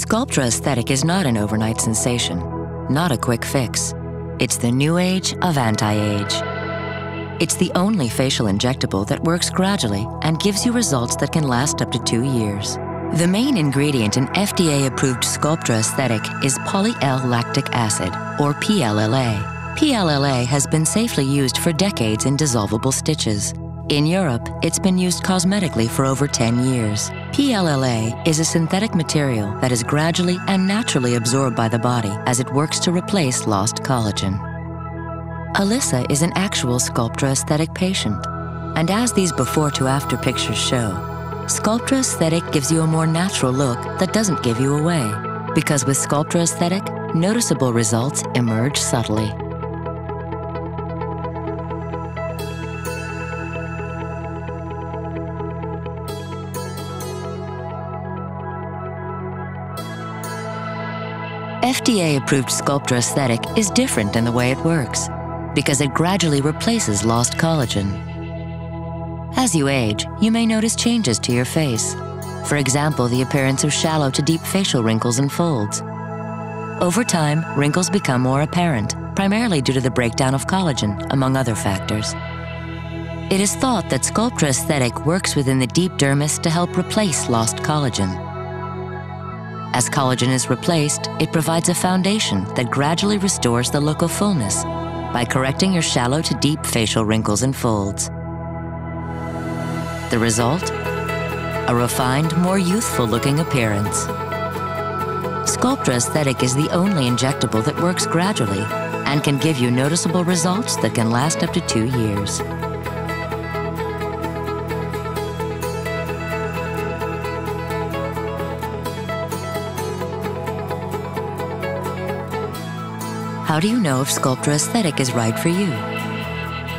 Sculptra Aesthetic is not an overnight sensation, not a quick fix. It's the new age of anti-age. It's the only facial injectable that works gradually and gives you results that can last up to 2 years. The main ingredient in FDA-approved Sculptra Aesthetic is poly-L-lactic acid, or PLLA. PLLA has been safely used for decades in dissolvable stitches. In Europe, it's been used cosmetically for over 10 years. PLLA is a synthetic material that is gradually and naturally absorbed by the body as it works to replace lost collagen. Alyssa is an actual Sculptra Aesthetic patient, and as these before-to-after pictures show, Sculptra Aesthetic gives you a more natural look that doesn't give you away, because with Sculptra Aesthetic, noticeable results emerge subtly. FDA-approved Sculptra Aesthetic is different in the way it works, because it gradually replaces lost collagen. As you age, you may notice changes to your face. For example, the appearance of shallow to deep facial wrinkles and folds. Over time, wrinkles become more apparent, primarily due to the breakdown of collagen, among other factors. It is thought that Sculptra Aesthetic works within the deep dermis to help replace lost collagen. As collagen is replaced, it provides a foundation that gradually restores the look of fullness by correcting your shallow to deep facial wrinkles and folds. The result? A refined, more youthful-looking appearance. Sculptra Aesthetic is the only injectable that works gradually and can give you noticeable results that can last up to 2 years. How do you know if Sculptra Aesthetic is right for you?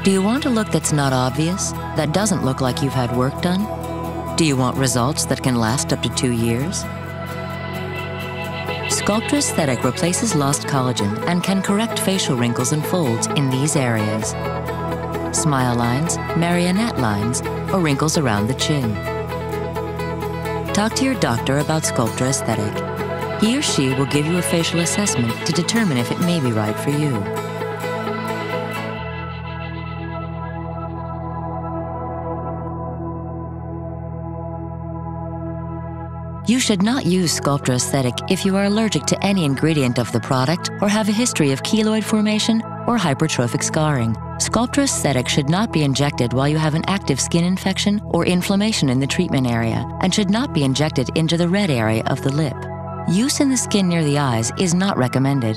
Do you want a look that's not obvious, that doesn't look like you've had work done? Do you want results that can last up to 2 years? Sculptra Aesthetic replaces lost collagen and can correct facial wrinkles and folds in these areas: smile lines, marionette lines, or wrinkles around the chin. Talk to your doctor about Sculptra Aesthetic. He or she will give you a facial assessment to determine if it may be right for you. You should not use Sculptra Aesthetic if you are allergic to any ingredient of the product or have a history of keloid formation or hypertrophic scarring. Sculptra Aesthetic should not be injected while you have an active skin infection or inflammation in the treatment area and should not be injected into the red area of the lip. Use in the skin near the eyes is not recommended.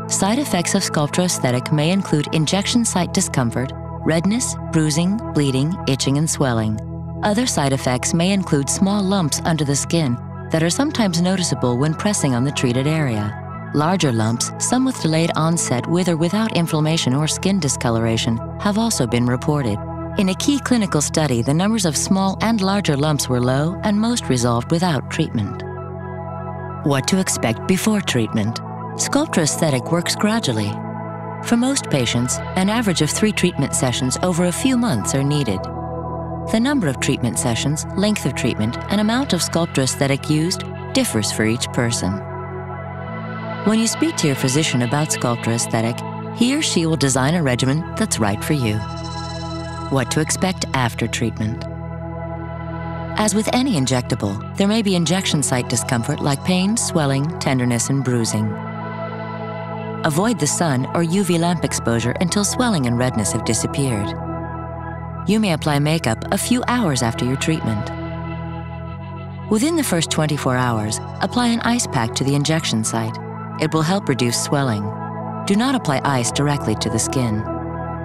Side effects of Sculptra Aesthetic may include injection site discomfort, redness, bruising, bleeding, itching, and swelling. Other side effects may include small lumps under the skin that are sometimes noticeable when pressing on the treated area. Larger lumps, some with delayed onset with or without inflammation or skin discoloration, have also been reported. In a key clinical study, the numbers of small and larger lumps were low and most resolved without treatment. What to expect before treatment? Sculptra Aesthetic works gradually. For most patients, an average of 3 treatment sessions over a few months are needed. The number of treatment sessions, length of treatment, and amount of Sculptra Aesthetic used differs for each person. When you speak to your physician about Sculptra Aesthetic, he or she will design a regimen that's right for you. What to expect after treatment? As with any injectable, there may be injection site discomfort like pain, swelling, tenderness, and bruising. Avoid the sun or UV lamp exposure until swelling and redness have disappeared. You may apply makeup a few hours after your treatment. Within the first 24 hours, apply an ice pack to the injection site. It will help reduce swelling. Do not apply ice directly to the skin.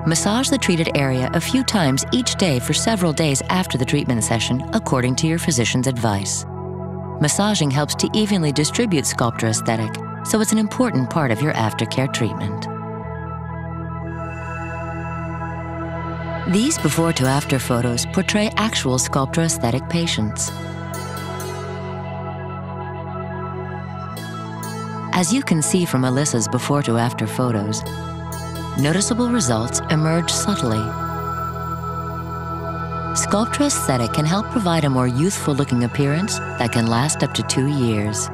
Massage the treated area a few times each day for several days after the treatment session, according to your physician's advice. Massaging helps to evenly distribute Sculptra Aesthetic, so it's an important part of your aftercare treatment. These before-to-after photos portray actual Sculptra Aesthetic patients. As you can see from Alyssa's before-to-after photos, noticeable results emerge subtly. Sculptra Aesthetic can help provide a more youthful-looking appearance that can last up to 2 years.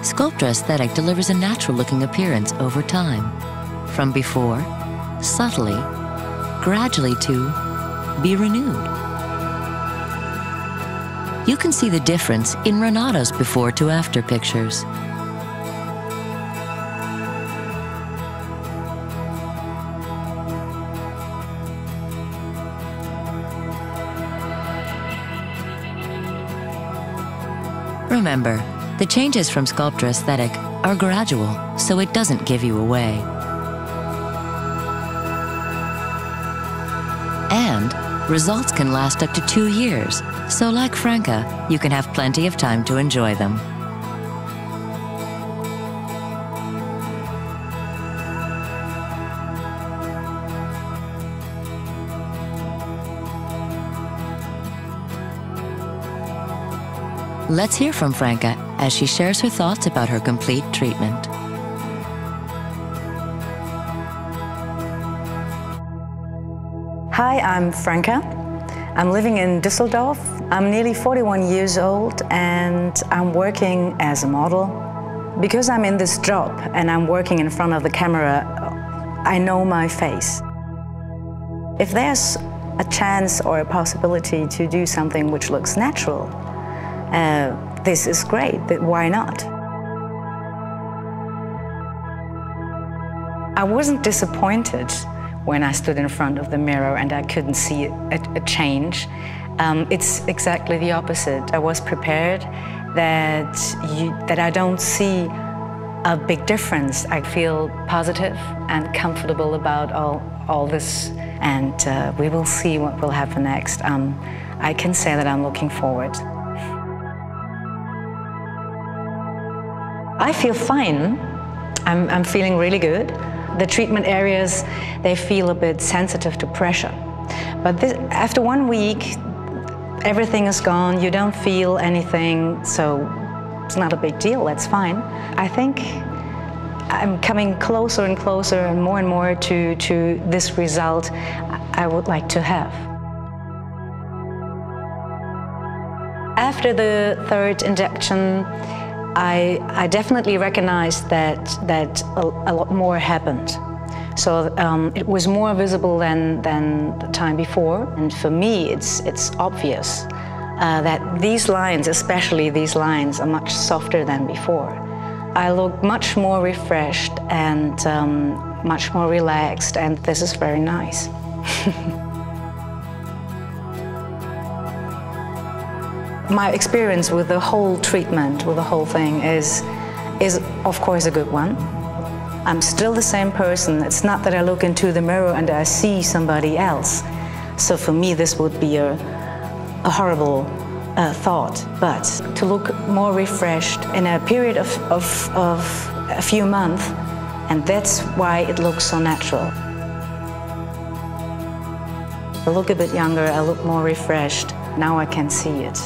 Scuptra Aesthetic delivers a natural-looking appearance over time. From before, subtly, gradually to be renewed. You can see the difference in Renato's before to after pictures. Remember, the changes from Sculptra Aesthetic are gradual, so it doesn't give you away. And results can last up to 2 years, so like Franca, you can have plenty of time to enjoy them. Let's hear from Franca as she shares her thoughts about her complete treatment. Hi, I'm Franca. I'm living in Düsseldorf. I'm nearly 41 years old and I'm working as a model. Because I'm in this job and I'm working in front of the camera, I know my face. If there's a chance or a possibility to do something which looks natural, this is great, why not? I wasn't disappointed when I stood in front of the mirror and I couldn't see a change. It's exactly the opposite. I was prepared that I don't see a big difference. I feel positive and comfortable about all this, and we will see what will happen next. I can say that I'm looking forward. I feel fine. I'm feeling really good. The treatment areas, they feel a bit sensitive to pressure. But after 1 week, everything is gone, you don't feel anything, so it's not a big deal, that's fine. I think I'm coming closer and closer and more to this result I would like to have. After the 3rd injection, I definitely recognized that a lot more happened. So it was more visible than the time before. And for me, it's obvious that these lines, especially these lines, are much softer than before. I look much more refreshed and much more relaxed, and this is very nice. My experience with the whole treatment, with the whole thing, is of course a good one. I'm still the same person. It's not that I look into the mirror and I see somebody else. So for me, this would be a horrible thought. But to look more refreshed in a period of a few months, and that's why it looks so natural. I look a bit younger, I look more refreshed. Now I can see it.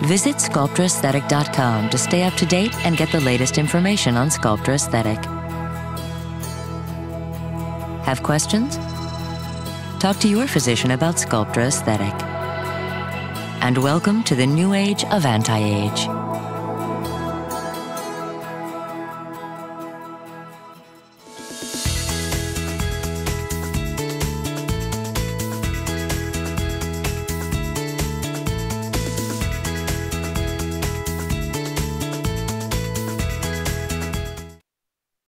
Visit SculptraAesthetic.com to stay up to date and get the latest information on Sculptra Aesthetic. Have questions? Talk to your physician about Sculptra Aesthetic. And welcome to the new age of anti-age.